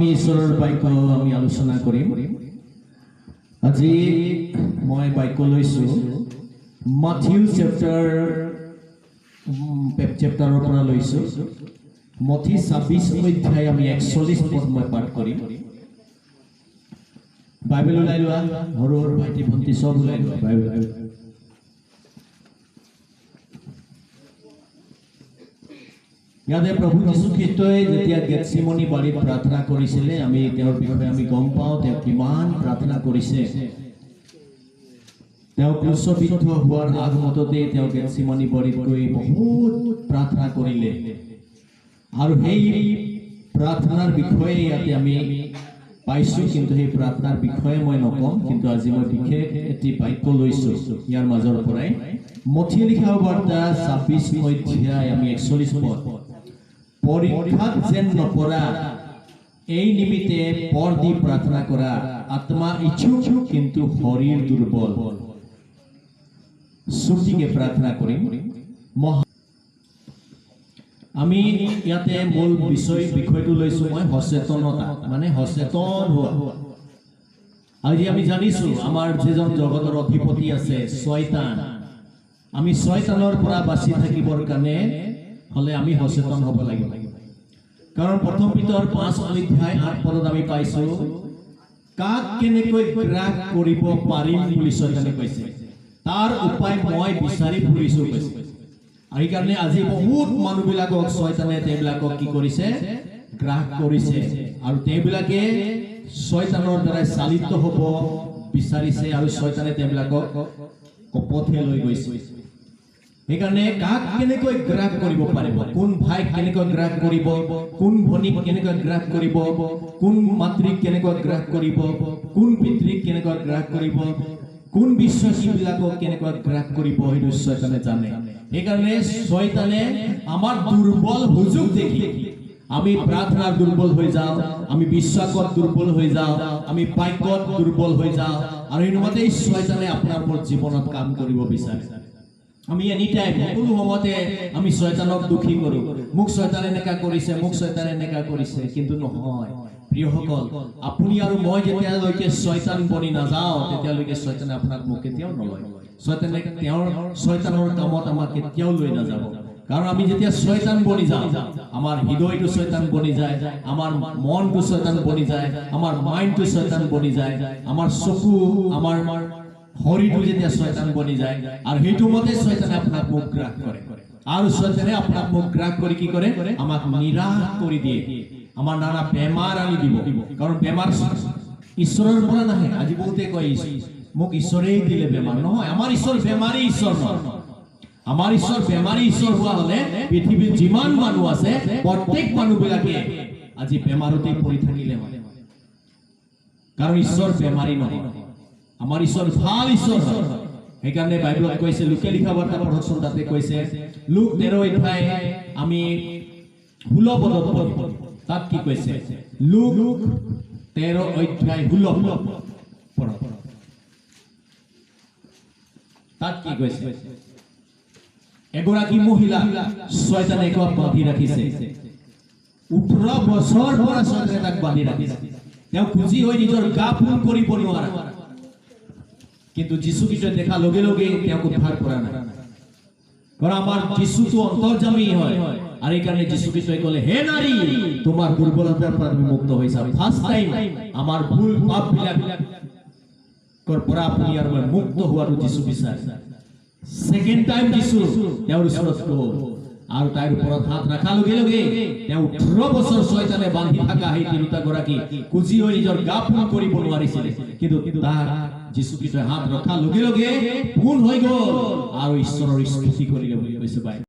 আমি ঈশ্বৰৰ বাক্য আমি আলোচনা কৰিম। আজি মই বাক্য লৈছো মাথিউ চেপ্টাৰৰ পৰা লৈছো। মথি 26 অধ্যায় আমি 41 পদ মই পাঠ কৰিম। বাইবেল ওলাই লোৱা, সৰু সৰু ভাইটি ভণ্টি সব ওলাই লোৱা বাইবেল। ইয়াতে প্ৰভু যীশু খ্ৰীষ্টই যেতিয়া গেটছেমানি বাৰীত প্ৰাৰ্থনা কৰিছিলে, আমি তেওঁৰ বিষয়ে আমি গম পাওঁ তেওঁ কিমান প্ৰাৰ্থনা কৰিছে। তেওঁ ক্ৰুচবিদ্ধ হোৱাৰ আগমুহূৰ্ততে তেওঁ গেটছেমানি বাৰীত গৈ বহুত প্ৰাৰ্থনা কৰিলে, আৰু সেই প্ৰাৰ্থনাৰ বিষয়ে ইয়াতে আমি পাইছো। কিন্তু সেই প্ৰাৰ্থনাৰ বিষয়ে মই নকম, কিন্তু আজি মই বিশেষ এটি বাক্য লৈছো ইয়াৰ মাজৰ পৰাই। মথি লিখা বাৰ্তা 26 অধ্যায় আমি 41 পদ। পৰীক্ষাত যেন নপৰা এই নিমিত্তে পৰ দি প্ৰাৰ্থনা কৰা, আত্মা ইচ্ছুক কিন্তু শৰীৰ দুৰ্বল। ছুটিকে প্ৰাৰ্থনা কৰিম। আমি ইয়াতে মূল বিষয়টো লৈছো মই সচেতনতা, মানে সচেতন হোৱা। আজি আমি জানিছো আমাৰ যিজন জগতৰ অধিপতি আছে শয়তান, আমি শয়তানৰ পৰা বাচি থাকিবৰ কাৰণে হলে আমি সচেতন হ'ব লাগিব। কাৰণ প্ৰথম পিতৰ 5 অধ্যায় 8 পদত আমি পাইছো কাক কেনেকৈ গ্ৰাস কৰিব পাৰিম বুলি শয়তানে কৈছে, তাৰ উপায় মই বিচাৰি ফুৰিছো কৈছে। এই কাৰণে আজি বহুত মানুহবিলাকক শয়তানে তেওঁবিলাকক কি কৰিছে, গ্ৰাস কৰিছে, আৰু তেওঁবিলাকে শয়তানৰ দ্বাৰা চালিত হ'ব বিচাৰিছে, আৰু শয়তানে তেওঁবিলাকক কপথে লৈ গৈছে। সেইকাৰণে কাক কেনেকৈ গ্ৰাস কৰিব পাৰিব, কোন ভাইক কেনেকৈ গ্ৰাস কৰিব, কোন ভনীক কেনেকৈ গ্ৰাস কৰিব, কোন মাতৃক কেনেকৈ গ্ৰাস কৰিব, কোন পিতৃক কেনেকৈ গ্ৰাস কৰিব, কোন বিশ্বাসীবিলাকক কেনেকৈ গ্ৰাস কৰিব, সেইটো শয়তানে জানে। সেইকাৰণে শয়তানে আমাৰ দুৰ্বল সুযোগ দেখি আমি প্ৰাৰ্থনাত দুৰ্বল হৈ যাওঁ, আমি বিশ্বাসত দুৰ্বল হৈ যাওঁ, আমি বাক্যত দুৰ্বল হৈ যাওঁ, আৰু এইমতেই শয়তানে আপোনাৰ জীৱনত কাম কৰিব বিচাৰে। আমি এনি টাইম সকলো সময়তে আমি শয়তানক দুখী কৰো, মোক শয়তানে এনেকা কৰিছে, মোক শয়তানে এনেকা কৰিছে। কিন্তু নহয় প্ৰিয়সকল, আপুনি আৰু মই যেতিয়ালৈকে শয়তান বনি নাযাওঁ তেতিয়ালৈকে শয়তানে আপোনাক মোক কেতিয়াও নলয়। শয়তানে শয়তানৰ কামত আমাক কেতিয়াও লৈ নাযাব। কাৰণ আমি যেতিয়া শয়তান বনি যাওঁ, আমাৰ হৃদয়টো শয়তান বনি যায়, আমাৰ মনটো শয়তান বনি যায়, আমাৰ মাইণ্ডটো শয়তান বনি যায়, আমাৰ চকু আমাৰ শৰীৰটো যেতিয়া শয়তান বনি যায়, আৰু সেইটো মতে শয়তানে আপোনাক মোক গ্ৰাস কৰে, আৰু শয়তানে আপোনাক মোক গ্ৰাস কৰি কি কৰে, আমাক নিৰাশ কৰি দিয়ে, আমাৰ নানা বেমাৰ আনি দিব। কাৰণ বেমাৰ ঈশ্বৰৰ পৰা নাহে। আজি বহুতে কয় মোক ঈশ্বৰেই দিলে বেমাৰ। নহয়, আমাৰ ঈশ্বৰ বেমাৰী ঈশ্বৰ নহয়। আমাৰ ঈশ্বৰ বেমাৰী ঈশ্বৰ হোৱা হলে পৃথিৱীত যিমান মানুহ আছে প্ৰত্যেক মানুহবিলাকে আজি বেমাৰতে পৰি থাকিলে হয়। কাৰণ ঈশ্বৰ বেমাৰী নহয়, আমাৰ ঈশ্বৰ ভাল ঈশ্বৰ হয়। সেইকাৰণে বাইবেলত কৈছে, লোকে লিখা বাৰ্তা পঢ়কচোন, তাতে কৈছে লুক 13 অধ্যায় আমি 16 পদত পঢ়িম। তাত কি কৈছে, লুক 13 অধ্যায় 16 পদ। তাত কি কৈছে, এগৰাকী মহিলা শয়তানে বান্ধি ৰাখিছে, 18 বছৰ পৰা শয়তানে তাক বান্ধি ৰাখিছে। তেওঁ খুজি হৈ নিজৰ গা ফুল কৰিব নোৱাৰা, কিন্তু যীশু খ্ৰীষ্টই দেখা লগে লগে তেওঁক উদ্ধাৰ কৰা নাই। কাৰণ আমাৰ যীশুটো অন্তৰ্যামী হয়, আৰু এইকাৰণে যীশু খ্ৰীষ্টই ক'লে, হে নাৰী তোমাৰ দুৰ্বলতাৰ পৰা তুমি মুক্ত হৈছা। ফাৰ্ষ্ট টাইম আমাৰ ভুল পাপবিলাকৰ পৰা আপুনি আৰু মই মুক্ত হোৱাটো যীশু বিচাৰে। সেকেন্ড টাইম যীশু তেওঁৰ ওচৰত গ'ল, আৰু তাইৰ ওপৰত হাত ৰখাৰ লগে লগে তেওঁ 18 বছৰ শয়তানে বান্ধি থকা সেই তিৰোতাগৰাকী খুজি হৈ নিজৰ গা ফুল কৰিব নোৱাৰিছিলে, কিন্তু তাক যীশু খ্ৰীষ্টই হাত ৰখাৰ লগে লগে পূৰ্ণ হৈ গ'ল, আৰু ঈশ্বৰৰ স্তুতি কৰিলে বুলি কৈছে বাইবেল।